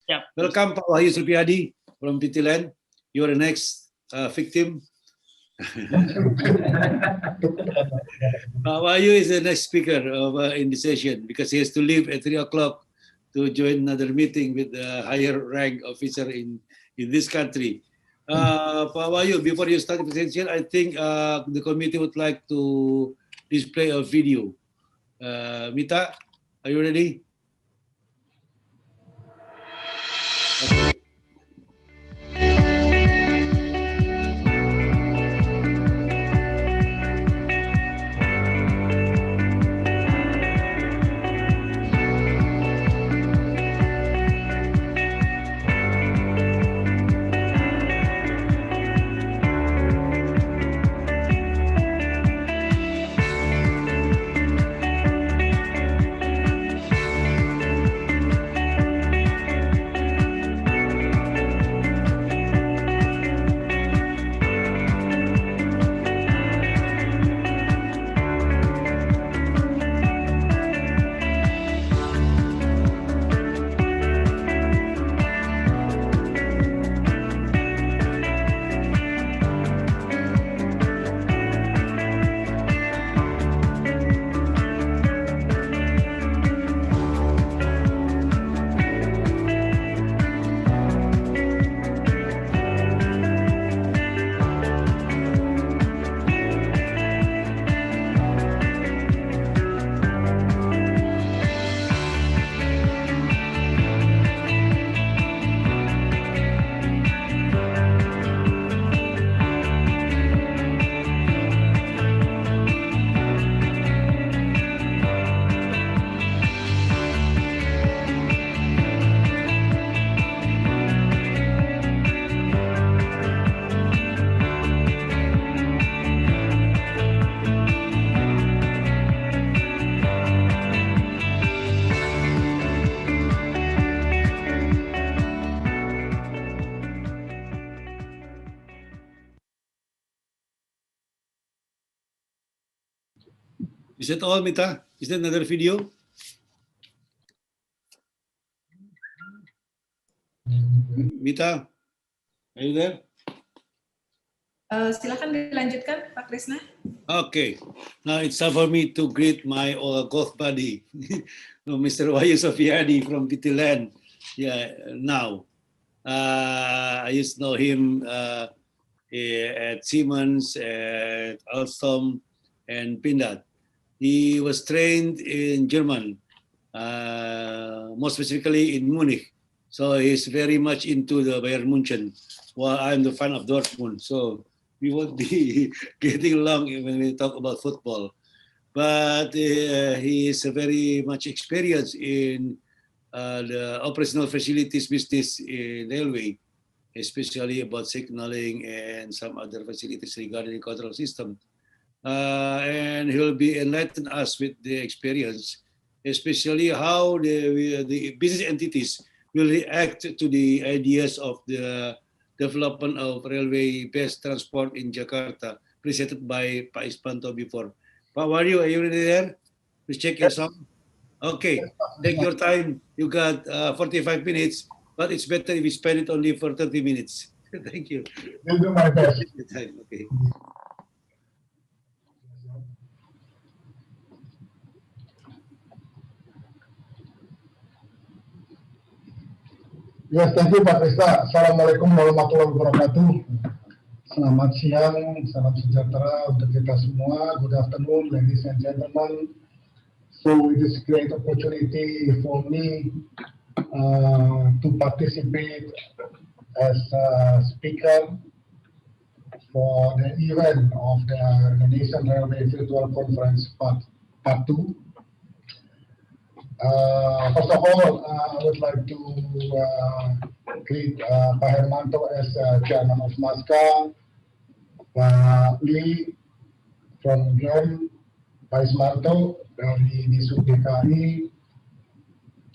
Yep. Welcome, Pak Wahyu Supriyadi from PT Land. You are the next victim. Pak Wahyu is the next speaker in the session because he has to leave at 3 o'clock to join another meeting with the higher rank officer in this country. Pak Wahyu, before you start the presentation, I think the committee would like to display a video. Mita, are you ready? Okay. Is that all, Mita? Is that another video? Mita, are you there? Silakan dilanjutkan, Pak Krisna. Okay, now it's time for me to greet my golf buddy, Mr. Wahyu Supriyadi from PT Land. Yeah, now I used to know him at Siemens, at Alstom, and Pindad. He was trained in German, more specifically in Munich. So he's very much into the Bayern Munchen, while I'm the fan of Dortmund. So we won't be getting along when we talk about football. But he is very much experienced in the operational facilities business in railway, especially about signaling and some other facilities regarding the control system. And he'll be enlighten us with the experience, especially how the business entities will react to the ideas of the development of railway-based transport in Jakarta, presented by Pak Ispanto before. Pak Wahyu, are you ready there? Please check your sound. Okay, take your time. You got 45 minutes, but it's better if you spend it only for 30 minutes. Thank you. I'll do my best. Okay. Yes, thank you Pak Krisna. Assalamualaikum warahmatullahi wabarakatuh. Selamat siang, salam sejahtera untuk kita semua. Good afternoon, ladies and gentlemen. So it is a great opportunity for me to participate as a speaker for the event of the Indonesian Railway Virtual Conference Part 2. First of all, I would like to greet Pak Hermanto as Chairman of MASKA, Pak Lee from GEM, Pak Ismanto dari Disub DKI,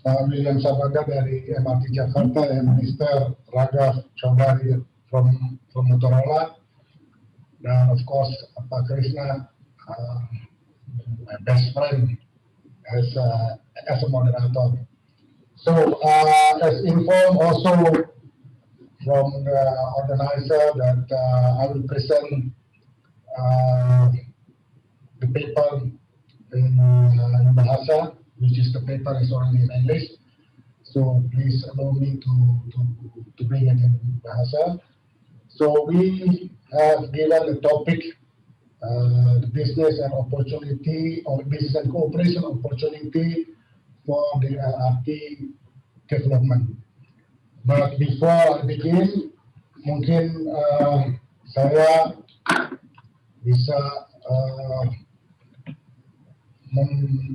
Pak William Sabanda dari MRT Jakarta, and Mr. Raghav Chaudhary from Motorola, dan of course Pak Krisna, my best friend, as a moderator. So, as informed also from the organizer that I will present the paper in Bahasa, which is the paper is already in English. So please allow me to bring it in Bahasa. So we have given the topic, the business and opportunity or business and cooperation opportunity for the LRT development. But before I begin, mungkin saya bisa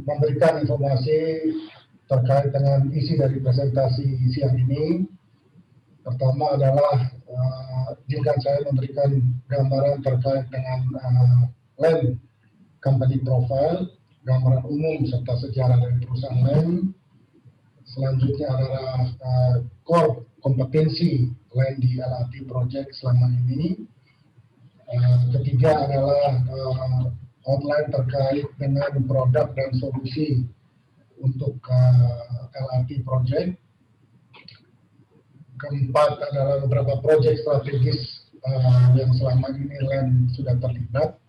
memberikan informasi terkait dengan isi dari presentasi siang ini. Pertama adalah izinkan saya memberikan gambaran terkait dengan land company profile, gambaran umum serta sejarah dari perusahaan land. Selanjutnya adalah core kompetensi land di LRT project selama ini. Ketiga adalah outline terkait dengan produk dan solusi untuk LRT project. Keempat adalah beberapa proyek strategis yang selama ini land sudah terlibat.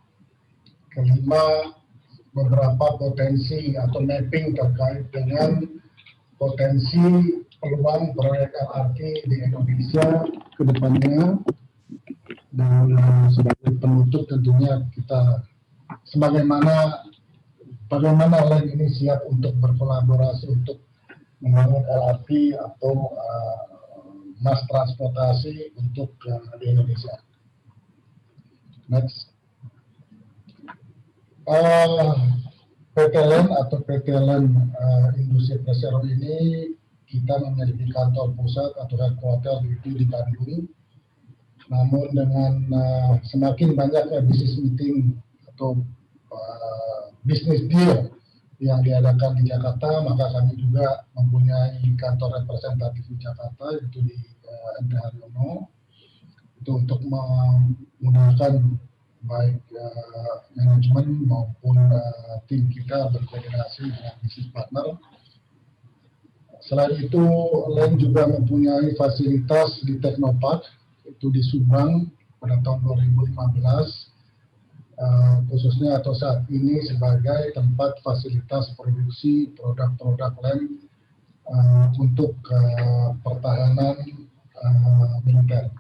Kelima, beberapa potensi atau mapping terkait dengan potensi peluang proyek LRT di Indonesia ke depannya. Dan sebagai penutup tentunya kita bagaimana land ini siap untuk berkolaborasi untuk membangun LRT atau mass transportasi untuk di Indonesia. Next. PT LAN atau PT LAN Industri Persero ini kita memiliki kantor pusat atau headquarter di Bandung. Namun dengan semakin banyaknya business meeting atau business deal yang diadakan di Jakarta, maka kami juga mempunyai kantor representatif di Jakarta, yaitu di MT Haryono, itu untuk memudahkan baik manajemen maupun tim kita berkoordinasi dengan bisnis partner. Selain itu, LAN juga mempunyai fasilitas di Teknopark, itu di Subang pada tahun 2015. Khususnya atau saat ini sebagai tempat fasilitas produksi produk-produk LAN untuk pertahanan militer.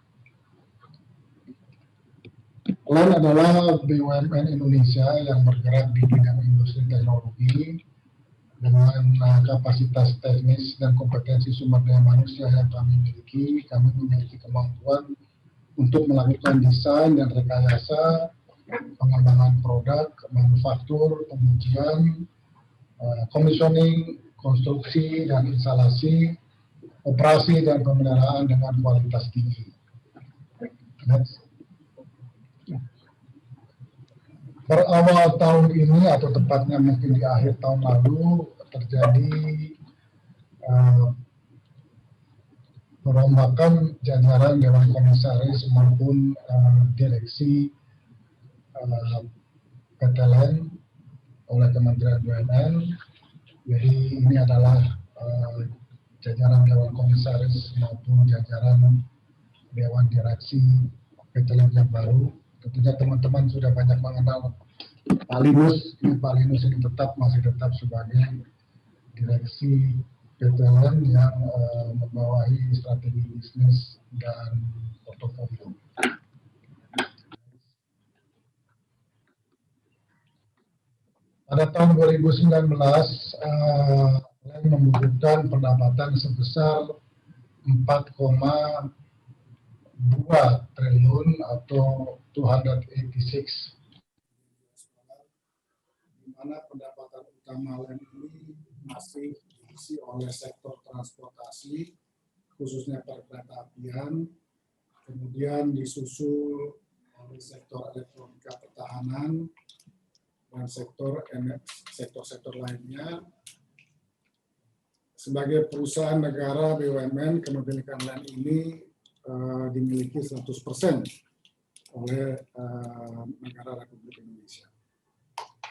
LAN adalah BUMN Indonesia yang bergerak di bidang industri teknologi dengan kapasitas teknis dan kompetensi sumber daya manusia yang kami miliki. Kami memiliki kemampuan untuk melakukan desain dan rekayasa, pengembangan produk, manufaktur, pengujian, commissioning, konstruksi dan instalasi, operasi dan pemeliharaan dengan kualitas tinggi. Next. Per awal tahun ini atau tepatnya mungkin di akhir tahun lalu terjadi perombakan jajaran Dewan Komisaris maupun direksi PT LAN oleh Kementerian BUMN. Jadi ini adalah jajaran Dewan Komisaris maupun jajaran Dewan Direksi PT LAN yang baru. Tentunya teman-teman sudah banyak mengenal Pak Linus. Pak Linus ini masih tetap sebagai direksi PT LAN yang membawahi strategi bisnis dan portofolio. Pada tahun 2019, LAN membukukan pendapatan sebesar 4,2 triliun atau 286, di mana pendapatan utama LAN ini masih diisi oleh sektor transportasi, khususnya perkeretaapian, kemudian disusul oleh sektor elektronika pertahanan, dan sektor lainnya. Sebagai perusahaan negara BUMN, kepemilikan LAN ini dimiliki 100% oleh negara Republik Indonesia.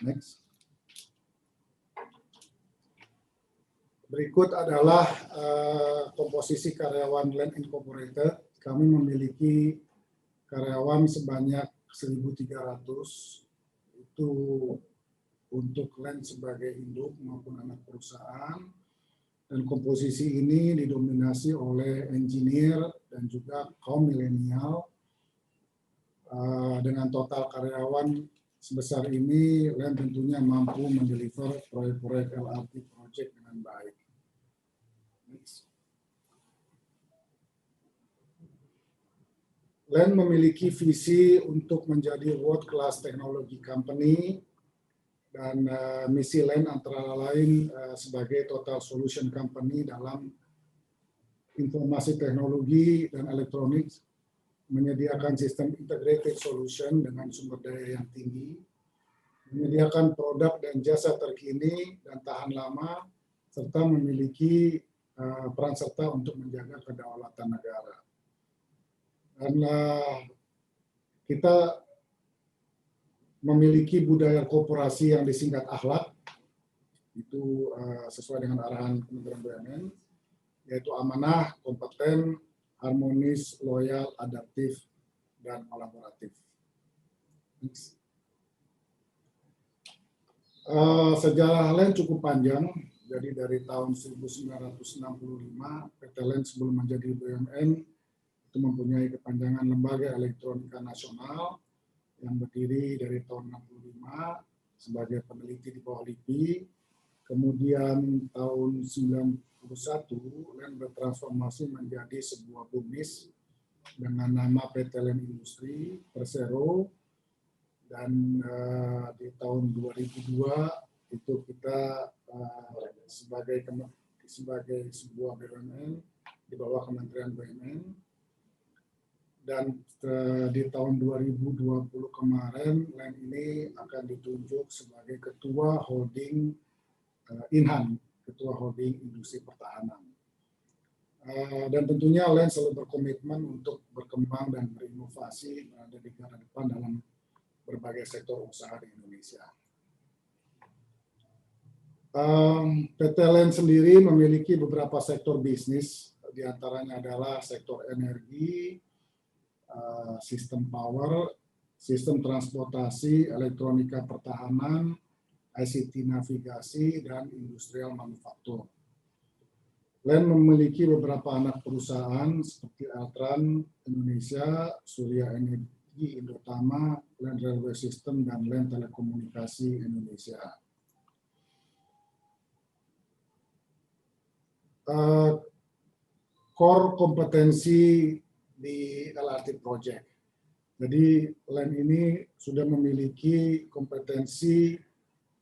Next. Berikut adalah komposisi karyawan Land Incorporated. Kami memiliki karyawan sebanyak 1.300, itu untuk Land sebagai induk maupun anak perusahaan. Dan komposisi ini didominasi oleh engineer dan juga kaum milenial. Dengan total karyawan sebesar ini, Land tentunya mampu mendeliver proyek-proyek LRT project dengan baik. Land memiliki visi untuk menjadi world class technology company, dan misi Land antara lain sebagai total solution company dalam informasi teknologi dan elektronik, menyediakan sistem integrated solution dengan sumber daya yang tinggi, menyediakan produk dan jasa terkini dan tahan lama, serta memiliki peran serta untuk menjaga kedaulatan negara. Dan kita memiliki budaya korporasi yang disingkat akhlak, itu sesuai dengan arahan Kementerian BUMN, yaitu amanah, kompeten, harmonis, loyal, adaptif, dan kolaboratif. Sejarah Land cukup panjang, jadi dari tahun 1965, PT Land sebelum menjadi BUMN itu mempunyai kepanjangan Lembaga Elektronika Nasional yang berdiri dari tahun 65 sebagai peneliti di bawah LIPI. Kemudian tahun 91 Land bertransformasi menjadi sebuah BUMIS dengan nama PT Land Industri Persero, dan di tahun 2002 itu kita sebagai sebuah BUMN di bawah Kementerian BUMN. Dan di tahun 2020 kemarin, Land ini akan ditunjuk sebagai Ketua Holding Inhan, Ketua Holding Industri Pertahanan. Dan tentunya Land selalu berkomitmen untuk berkembang dan berinovasi berada di garda depan dalam berbagai sektor usaha di Indonesia. PT Land sendiri memiliki beberapa sektor bisnis, diantaranya adalah sektor energi, sistem power, sistem transportasi, elektronika pertahanan, ICT navigasi, dan industrial manufaktur. Land memiliki beberapa anak perusahaan seperti Altran Indonesia, Surya Energi Indotama, Land Railway System, dan Land Telekomunikasi Indonesia. Core kompetensi di LRT Project. Jadi Land ini sudah memiliki kompetensi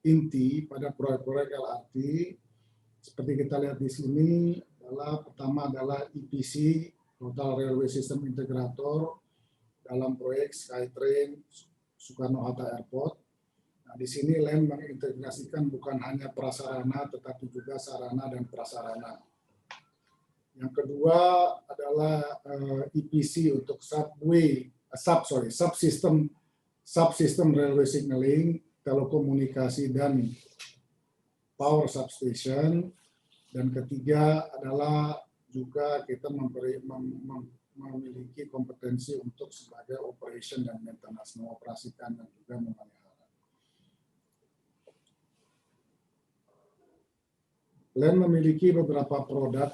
inti pada proyek-proyek LRT. Seperti kita lihat di sini, pertama adalah EPC, Total Railway System Integrator, dalam proyek SkyTrain Soekarno-Hatta Airport. Nah, di sini Land mengintegrasikan bukan hanya prasarana, tetapi juga sarana dan prasarana. Yang kedua adalah EPC untuk subsystem railway signaling, telekomunikasi, dan power substation. Dan ketiga adalah juga kita memiliki kompetensi untuk sebagai operation dan maintenance, mengoperasikan dan juga memelihara. Land memiliki beberapa produk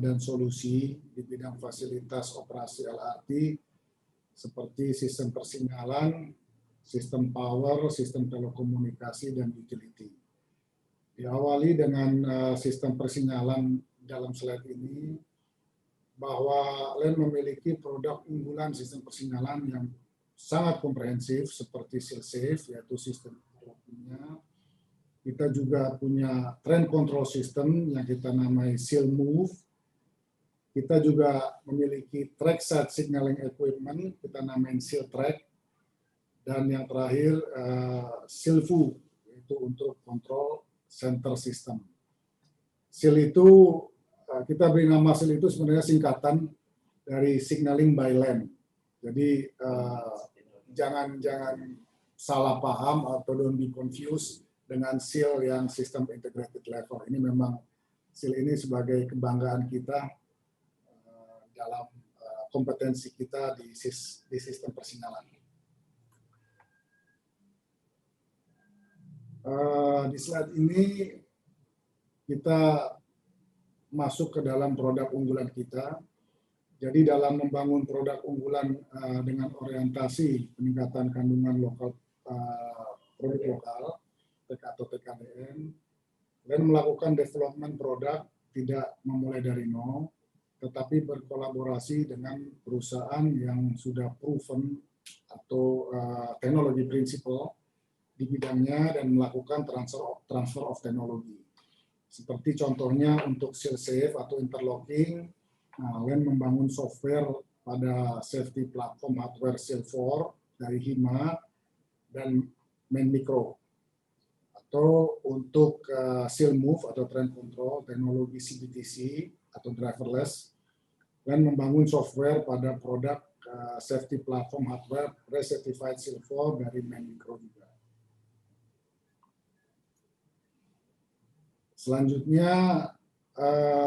dan solusi di bidang fasilitas operasi LRT seperti sistem persinyalan, sistem power, sistem telekomunikasi, dan utility. Diawali dengan sistem persinyalan dalam slide ini, bahwa Land memiliki produk unggulan sistem persinyalan yang sangat komprehensif seperti SealSafe, yaitu sistem punya. Kita juga punya train control system yang kita namai SealMove. Kita juga memiliki trackside signaling equipment, kita namain SealTrack. Dan yang terakhir SealVu, itu untuk control center system. Seal itu, kita beri nama Seal itu sebenarnya singkatan dari signaling by land. Jadi jangan salah paham atau don't be confused dengan SEAL yang sistem integrated level. Ini memang SIL ini sebagai kebanggaan kita dalam kompetensi kita di sistem persinyalan. Di slide ini kita masuk ke dalam produk unggulan kita. Jadi dalam membangun produk unggulan dengan orientasi peningkatan kandungan lokal produk lokal atau TKDN, dan melakukan development produk tidak memulai dari nol, tetapi berkolaborasi dengan perusahaan yang sudah proven atau teknologi prinsipal di bidangnya dan melakukan transfer of teknologi. Seperti contohnya untuk seal safe atau interlocking, Len membangun software pada safety platform hardware seal 4 dari Hima dan Main Micro. Atau untuk seal move atau train control teknologi CBTC atau driverless, dan membangun software pada produk safety platform hardware recertified seal 4 dari Main Micro juga. Selanjutnya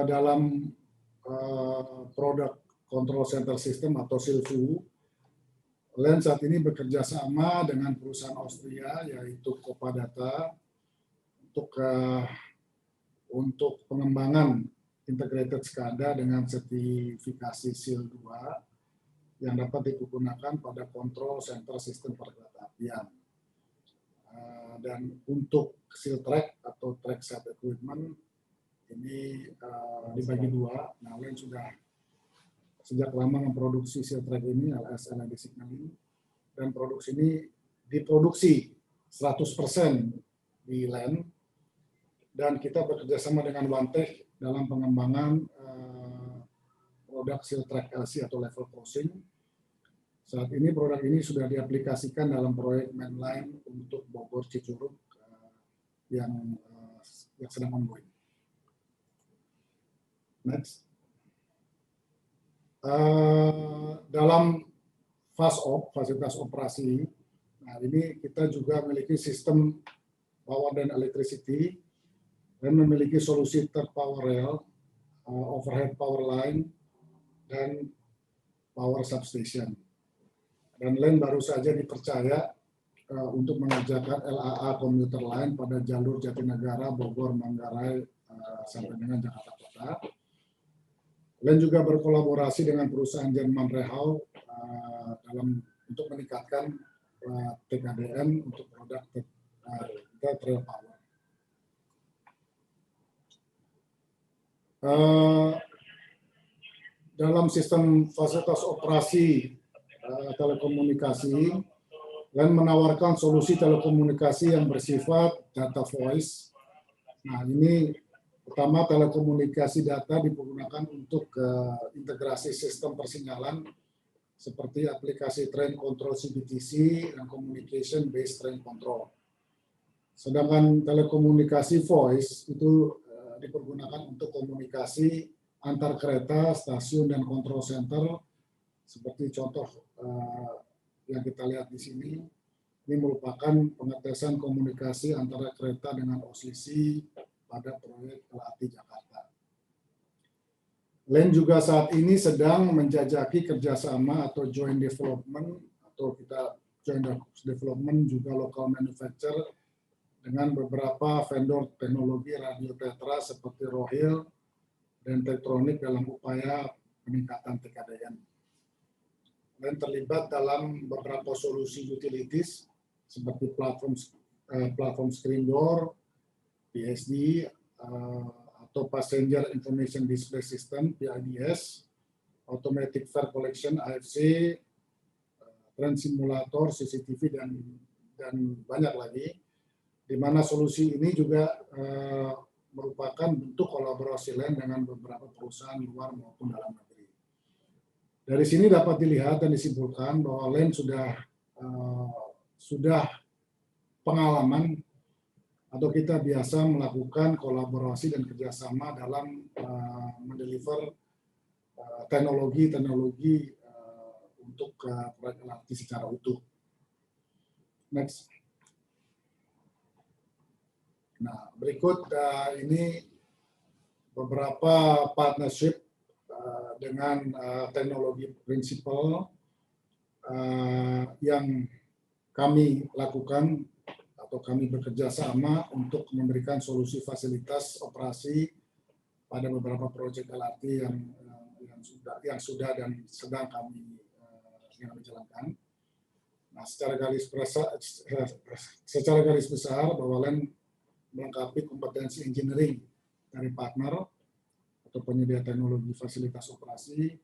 dalam produk control center system atau SILVU, Len saat ini bekerja sama dengan perusahaan Austria yaitu Copa Data untuk pengembangan integrated SCADA dengan sertifikasi SIL 2 yang dapat digunakan pada control center sistem perkeretaapian. Dan untuk seal track atau track set equipment ini dibagi dua. Nah, Len sudah sejak lama memproduksi seal track ini, LS LED signaling, dan produksi ini diproduksi 100% di Len, dan kita bekerjasama dengan OneTech dalam pengembangan produk seal track LC atau level crossing. Saat ini produk ini sudah diaplikasikan dalam proyek mainline untuk Bogor Cicurug yang sedang ongoing. Next. Dalam FASOP, fasilitas operasi, nah ini kita juga memiliki sistem power dan electricity, dan memiliki solusi third power rail, overhead power line, dan power substation. Dan Len baru saja dipercaya untuk mengerjakan LAA commuter line pada jalur Jatinegara, Bogor, Manggarai, sampai dengan Jakarta Kota. Len juga berkolaborasi dengan perusahaan Jerman Rehau untuk meningkatkan TKDN untuk produk trail power. Dalam sistem fasilitas operasi telekomunikasi, Len menawarkan solusi telekomunikasi yang bersifat data voice. Nah, ini pertama telekomunikasi data dipergunakan untuk integrasi sistem persinyalan seperti aplikasi train control CBTC dan communication based train control. Sedangkan telekomunikasi voice itu dipergunakan untuk komunikasi antar kereta, stasiun, dan control center seperti contoh yang kita lihat di sini. Ini merupakan pengetesan komunikasi antara kereta dengan OCC pada proyek LRT Jakarta. Len juga saat ini sedang menjajaki kerjasama atau joint development, atau kita joint development juga local manufacture dengan beberapa vendor teknologi radio tetra seperti Rohil dan Tektronik dalam upaya peningkatan TKDN. Dan terlibat dalam beberapa solusi utilities seperti platform screen door, PSD, atau Passenger Information Display System, PIDS, Automatic Fare Collection, AFC, Train Simulator, CCTV, dan banyak lagi, di mana solusi ini juga merupakan bentuk kolaborasi Len dengan beberapa perusahaan luar maupun dalam negeri. Dari sini dapat dilihat dan disimpulkan bahwa Len sudah pengalaman atau kita biasa melakukan kolaborasi dan kerjasama dalam mendeliver teknologi untuk proyek LRT secara utuh. Next. Nah, berikut ini beberapa partnership dengan teknologi prinsipal yang kami lakukan atau kami bekerja sama untuk memberikan solusi fasilitas operasi pada beberapa proyek LRT yang sudah dan sedang kami jalankan. Nah, secara garis besar bahwa LEN melengkapi kompetensi engineering dari partner atau penyedia teknologi fasilitas operasi.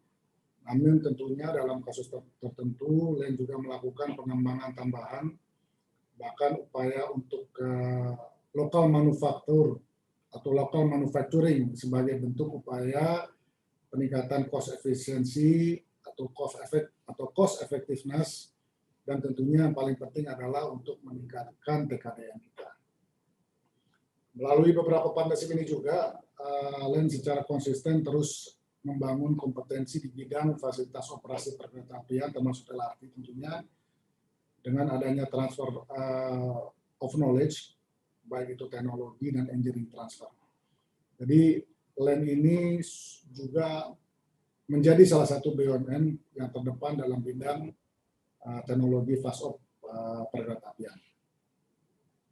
Namun tentunya dalam kasus tertentu LEN juga melakukan pengembangan tambahan, bahkan upaya untuk lokal manufaktur atau local manufacturing sebagai bentuk upaya peningkatan cost efisiensi atau cost effectiveness, dan tentunya yang paling penting adalah untuk meningkatkan TKDN kita. Melalui beberapa partnership ini juga, LEN secara konsisten terus membangun kompetensi di bidang fasilitas operasi perkeretaapian termasuk LRT tentunya, dengan adanya transfer of knowledge, baik itu teknologi dan engineering transfer. Jadi LEN ini juga menjadi salah satu BUMN yang terdepan dalam bidang teknologi fast op perkeretaapian.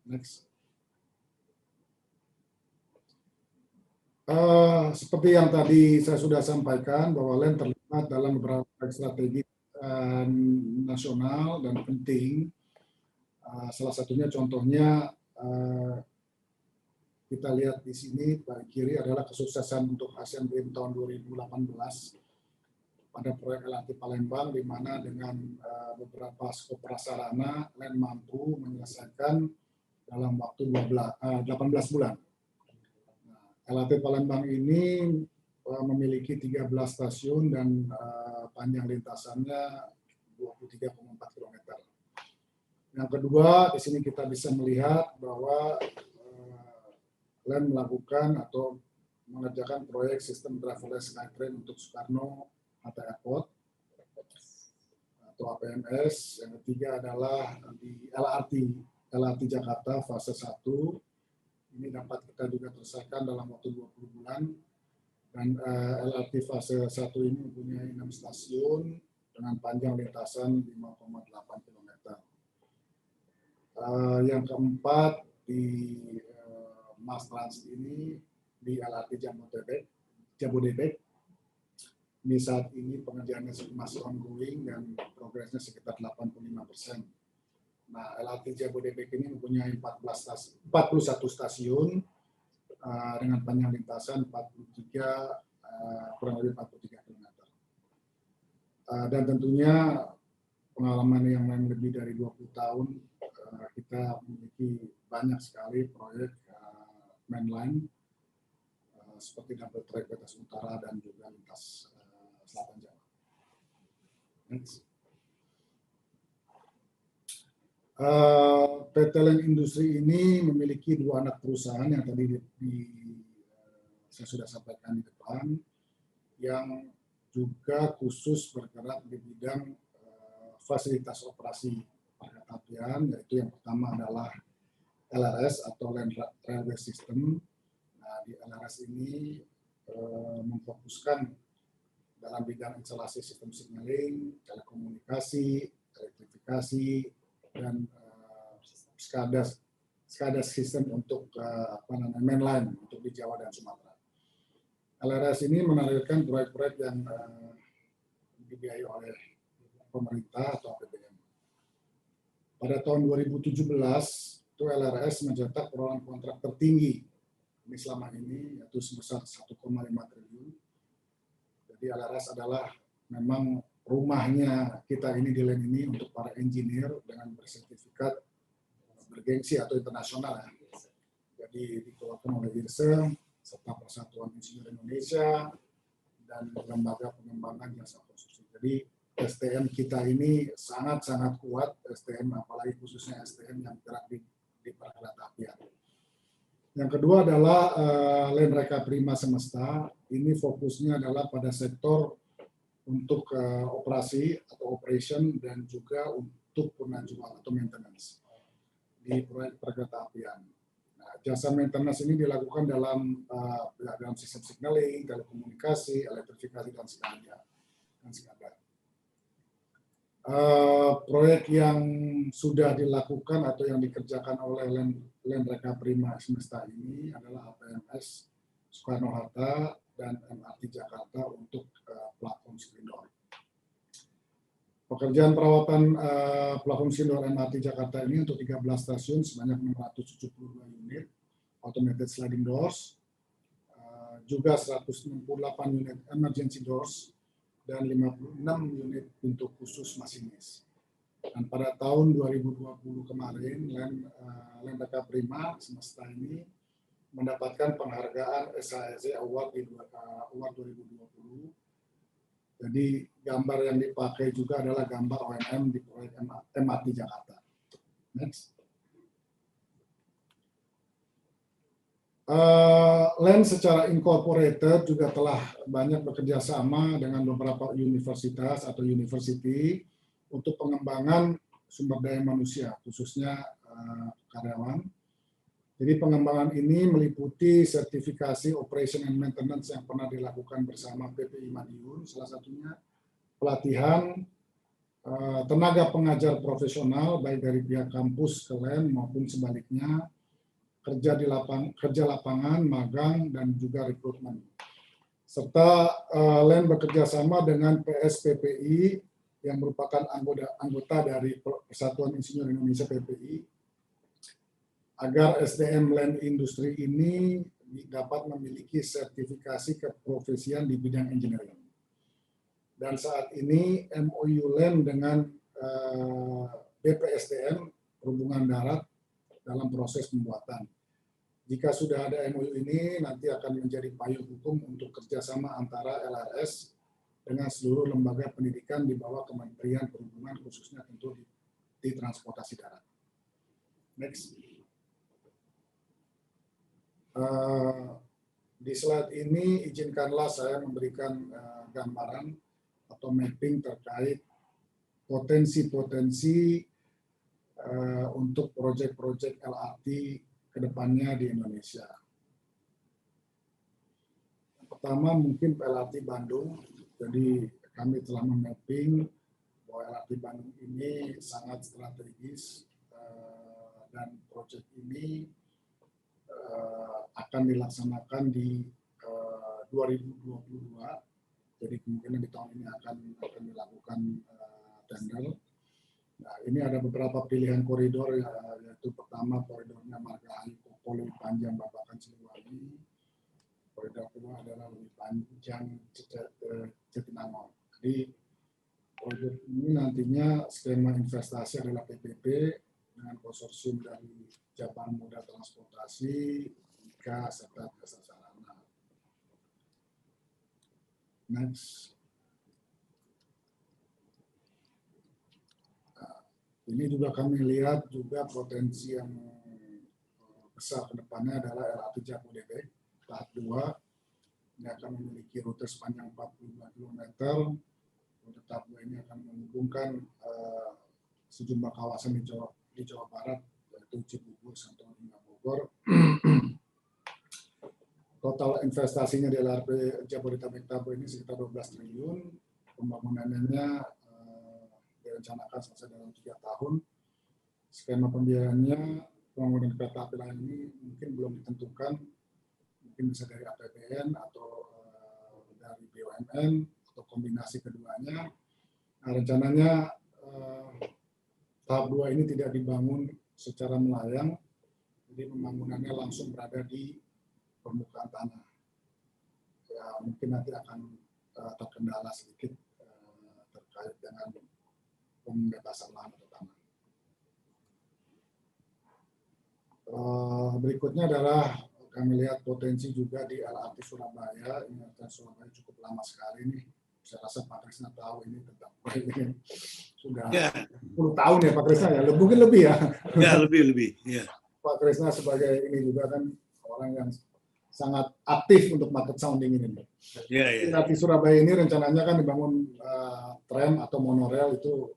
Next. Seperti yang tadi saya sudah sampaikan bahwa LEN terlibat dalam beberapa strategi nasional dan penting. Salah satunya contohnya kita lihat di sini di kiri adalah kesuksesan untuk Asian Games tahun 2018 pada proyek LRT Palembang, di mana dengan beberapa skop prasarana LEN mampu menyelesaikan dalam waktu 18 bulan. Nah, LRT Palembang ini memiliki 13 stasiun dan panjang lintasannya 23,4 km. Yang kedua, di sini kita bisa melihat bahwa LEN melakukan atau mengerjakan proyek sistem driverless Skytrain untuk Soekarno-Hatta Airport atau APMS. Yang ketiga adalah di LRT Jakarta fase 1. Ini dapat kita juga selesaikan dalam waktu 20 bulan. Dan LRT fase 1 ini mempunyai 6 stasiun dengan panjang lintasan 5,8 km. Yang keempat, di Mass Trans ini di LRT Jabodebek. Ini saat ini pengerjaannya masih ongoing dan progresnya sekitar 85%. Nah, LRT Jabodebek ini mempunyai 41 stasiun dengan panjang lintasan kurang lebih 43 km. Dan tentunya pengalaman yang lebih dari 20 tahun, kita memiliki banyak sekali proyek mainline seperti double track batas utara dan juga lintas selatan Jawa. Next. PT LEN Industri ini memiliki 2 anak perusahaan yang tadi saya sudah sampaikan di depan, yang juga khusus bergerak di bidang fasilitas operasi perkeretaapian, yaitu yang pertama adalah LRS atau Land Railway System. Nah, di LRS ini memfokuskan dalam bidang instalasi sistem signaling, telekomunikasi, elektrifikasi, dan SCADA sistem untuk mainline untuk di Jawa dan Sumatera. LRS ini menargetkan proyek-proyek yang dibiayai oleh pemerintah atau APBN. Pada tahun 2017, itu LRS mencetak perolehan kontrak tertinggi ini selama ini, yaitu sebesar 1,5 triliun. Jadi LRS adalah memang rumahnya kita ini di LEN ini untuk para engineer dengan bersertifikat bergengsi atau internasional. Jadi dikeluarkan oleh IRSE serta Persatuan Insinyur Indonesia dan lembaga pengembangan jasa konstruksi. Jadi STM kita ini sangat-sangat kuat, STM apalagi khususnya STM yang gerak di perkeretaapian. Yang kedua adalah LEN Reka Prima Semesta. Ini fokusnya adalah pada sektor untuk operasi atau operation dan juga untuk pengajuan atau maintenance di proyek perkeretaapian. Nah, Jasa maintenance ini dilakukan dalam sistem signaling, telekomunikasi, elektrifikasi, dan sekadar. Proyek yang sudah dilakukan atau yang dikerjakan oleh Lenreka Prima Semesta ini adalah APMS Soekarno-Hatta dan MRT Jakarta untuk platform Skrindor. Pekerjaan perawatan platform Skrindor MRT Jakarta ini untuk 13 stasiun sebanyak 672 unit automated sliding doors, juga 168 unit emergency doors, dan 56 unit pintu khusus masinis. Dan pada tahun 2020 kemarin, Lenreka Prima Semesta ini mendapatkan penghargaan SHSE Award di Award 2020. Jadi gambar yang dipakai juga adalah gambar ONM di proyek MRT Jakarta. Next. LEN secara incorporated juga telah banyak bekerja sama dengan beberapa universitas atau university untuk pengembangan sumber daya manusia, khususnya karyawan. Jadi pengembangan ini meliputi sertifikasi operation and maintenance yang pernah dilakukan bersama PPI Madiun, salah satunya pelatihan tenaga pengajar profesional baik dari pihak kampus ke LEN maupun sebaliknya, kerja lapangan, magang, dan juga rekrutmen. Serta LEN bekerja sama dengan PSPPI yang merupakan anggota dari Persatuan Insinyur Indonesia PPI, agar SDM LEN industri ini dapat memiliki sertifikasi keprofesian di bidang engineering. Dan saat ini MOU LEN dengan BPSDM Perhubungan Darat dalam proses pembuatan. Jika sudah ada MOU ini, nanti akan menjadi payung hukum untuk kerjasama antara LRS dengan seluruh lembaga pendidikan di bawah Kementerian Perhubungan, khususnya tentu di transportasi darat. Next. Di slide ini izinkanlah saya memberikan gambaran atau mapping terkait potensi-potensi untuk proyek-proyek LRT ke depannya di Indonesia. Pertama mungkin LRT Bandung. Jadi kami telah memapping bahwa LRT Bandung ini sangat strategis dan proyek ini akan dilaksanakan di 2022. Jadi kemungkinan di tahun ini akan dilakukan tender. Nah, ini ada beberapa pilihan koridor, yaitu pertama koridornya Margahayu Kopolo Panjang Babakan Siliwangi. Koridor kedua adalah lebih panjang Jatinangor. Jadi proyek ini nantinya skema investasi adalah PPP dengan konsorsium dari Jabang Moda Transportasi, IKA, serta Jasa Sarana. Next. Ini juga kami lihat juga potensi yang besar ke depannya adalah LRT Jabodebek tahap 2. Ini akan memiliki rute sepanjang 45 km. Rute tahap 2 ini akan menghubungkan sejumlah kawasan di Jawa Barat, yaitu Cibubur sampai hingga Bogor. Total investasinya di LRT Jabodebek tahap 2 ini sekitar 12 triliun. Pembangunannya direncanakan selesai dalam 3 tahun. Skema pembiayaannya pembangunan kereta api lain ini mungkin belum ditentukan, mungkin bisa dari APBN atau dari BUMN atau kombinasi keduanya. Nah, rencananya tahap 2 ini tidak dibangun secara melayang, jadi pembangunannya langsung berada di permukaan tanah. Ya, mungkin nanti akan terkendala sedikit terkait dengan pembebasan lahan atau tanah. Berikutnya adalah kami lihat potensi juga di LRT Surabaya. Ini LRT Surabaya cukup lama sekali nih. Saya rasa Pak Kresna tahu ini tentang proyek ini sudah 10 tahun ya Pak Kresna ya, mungkin lebih ya. Ya lebih. Ya. Pak Kresna sebagai ini juga kan orang yang sangat aktif untuk market sounding ini. Ya. LRT Surabaya ini rencananya kan dibangun tram atau monorail itu.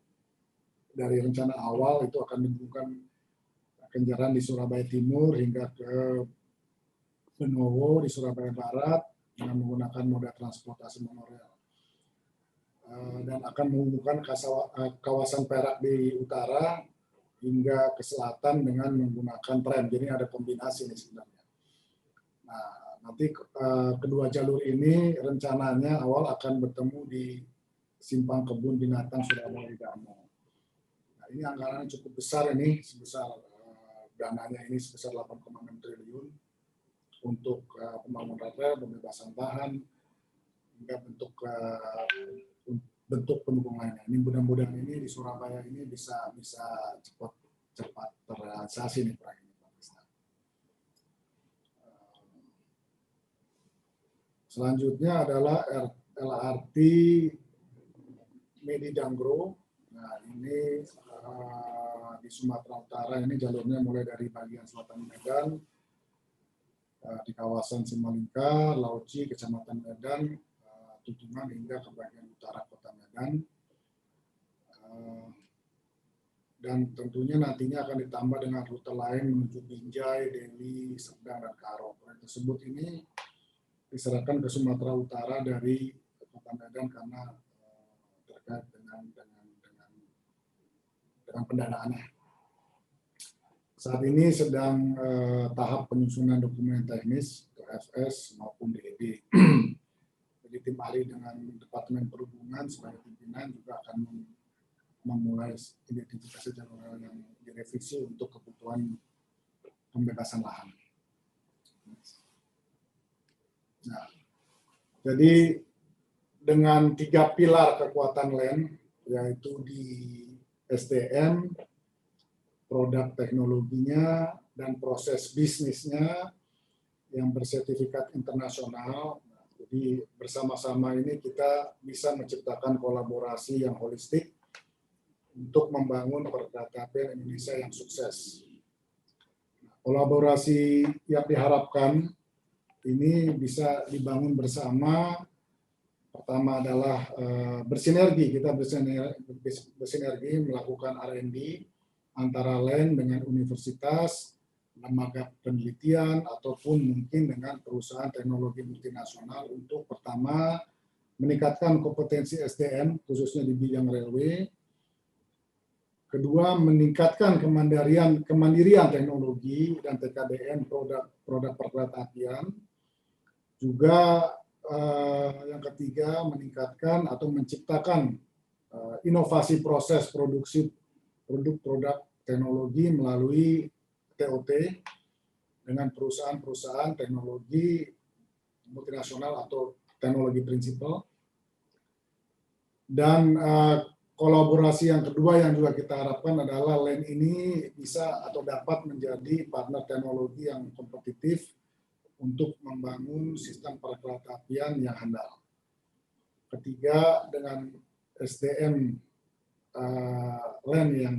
Dari rencana awal itu akan dihubungkan Kenjeran di Surabaya Timur hingga ke Benowo di Surabaya Barat dengan menggunakan moda transportasi monorail. Dan akan menghubungkan kawasan Perak di utara hingga ke selatan dengan menggunakan tram. Jadi ada kombinasi ini sebenarnya. Nah, nanti kedua jalur ini rencananya awal akan bertemu di Simpang Kebun Binatang Surabaya Damo. Nah, ini anggarannya cukup besar ini, sebesar dananya ini sebesar 8,6 triliun untuk pembangunan rel, pembebasan lahan, hingga bentuk pendukung lainnya. Ini mudah-mudahan ini di Surabaya ini bisa cepat terrealisasi nih proyek ini. Selanjutnya adalah LRT Medi Danggro. Nah, ini di Sumatera Utara ini jalurnya mulai dari bagian selatan Medan, di kawasan Simalingkar, Lauci, Kecamatan Medan, Tutungan hingga ke bagian utara Kota Medan. Dan tentunya nantinya akan ditambah dengan rute lain menuju Binjai, Deli, Serdang, dan Karo. Proyek tersebut ini diserahkan ke Sumatera Utara dari Kota Medan karena terkait dengan pendanaannya. Saat ini sedang tahap penyusunan dokumen teknis FS maupun DED. Jadi tim ahli dengan Departemen Perhubungan sebagai pimpinan juga akan memulai identifikasi jalur yang direvisi untuk kebutuhan pembebasan lahan. Nah, jadi dengan 3 pilar kekuatan LAN, yaitu di SDM, produk teknologinya, dan proses bisnisnya yang bersertifikat internasional. Jadi bersama-sama ini kita bisa menciptakan kolaborasi yang holistik untuk membangun perkereta Indonesia yang sukses. Kolaborasi yang diharapkan ini bisa dibangun bersama. Pertama adalah bersinergi, kita bersinergi melakukan R&D antara LAN dengan universitas, lembaga penelitian, ataupun mungkin dengan perusahaan teknologi multinasional untuk pertama meningkatkan kompetensi SDM khususnya di bidang railway. Kedua, meningkatkan kemandirian teknologi dan TKDN produk perkeretaapian. Juga yang ketiga, meningkatkan atau menciptakan inovasi proses produksi produk-produk teknologi melalui TOT dengan perusahaan-perusahaan teknologi multinasional atau teknologi prinsipal. Dan kolaborasi yang kedua yang juga kita harapkan adalah LAN ini bisa atau dapat menjadi partner teknologi yang kompetitif untuk membangun sistem perkeretaapian yang handal. Ketiga, dengan SDM LAN yang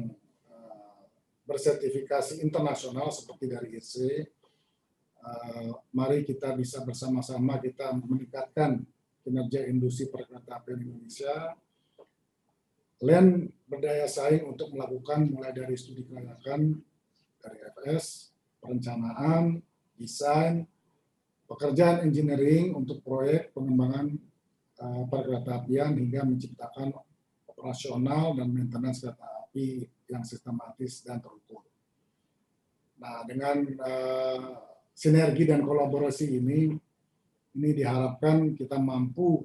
bersertifikasi internasional seperti dari IRC, mari kita bisa bersama-sama kita meningkatkan kinerja industri perkeretaapian Indonesia. LAN berdaya saing untuk melakukan mulai dari studi kelayakan dari FS, perencanaan, desain, pekerjaan engineering untuk proyek pengembangan perkeretaapian hingga menciptakan operasional dan maintenance kereta api yang sistematis dan terukur. Nah, dengan sinergi dan kolaborasi ini diharapkan kita mampu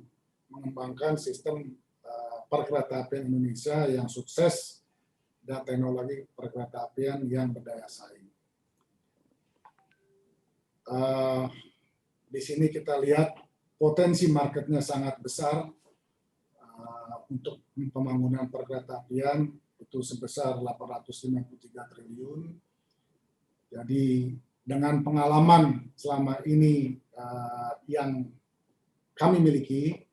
mengembangkan sistem perkeretaapian Indonesia yang sukses dan teknologi perkeretaapian yang berdaya saing. Di sini kita lihat potensi marketnya sangat besar untuk pembangunan perkeretaapian itu sebesar 853 triliun. Jadi dengan pengalaman selama ini yang kami miliki,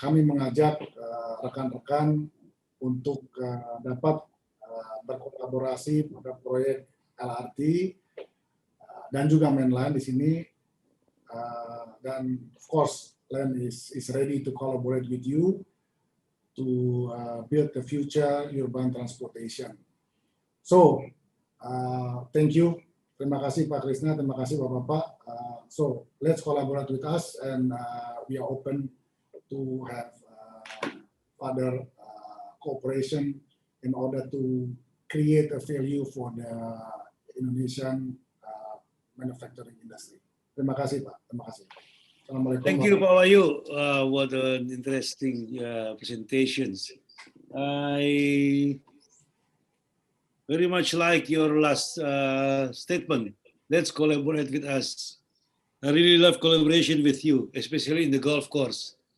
kami mengajak rekan-rekan untuk dapat berkolaborasi pada proyek LRT dan juga mainline di sini. Dan of course, LAN is ready to collaborate with you to build the future urban transportation. So, Thank you. Terima kasih Pak Krisna, terima kasih Bapak-Bapak. So let's collaborate with us and we are open to have further cooperation in order to create a value for the Indonesian manufacturing industry. Terima kasih Pak, terima kasih. Assalamualaikum. Thank you, Pak Wahyu. What an interesting presentations. I very much like your last statement. Let's collaborate with us. I really love collaboration with you, especially in the golf course.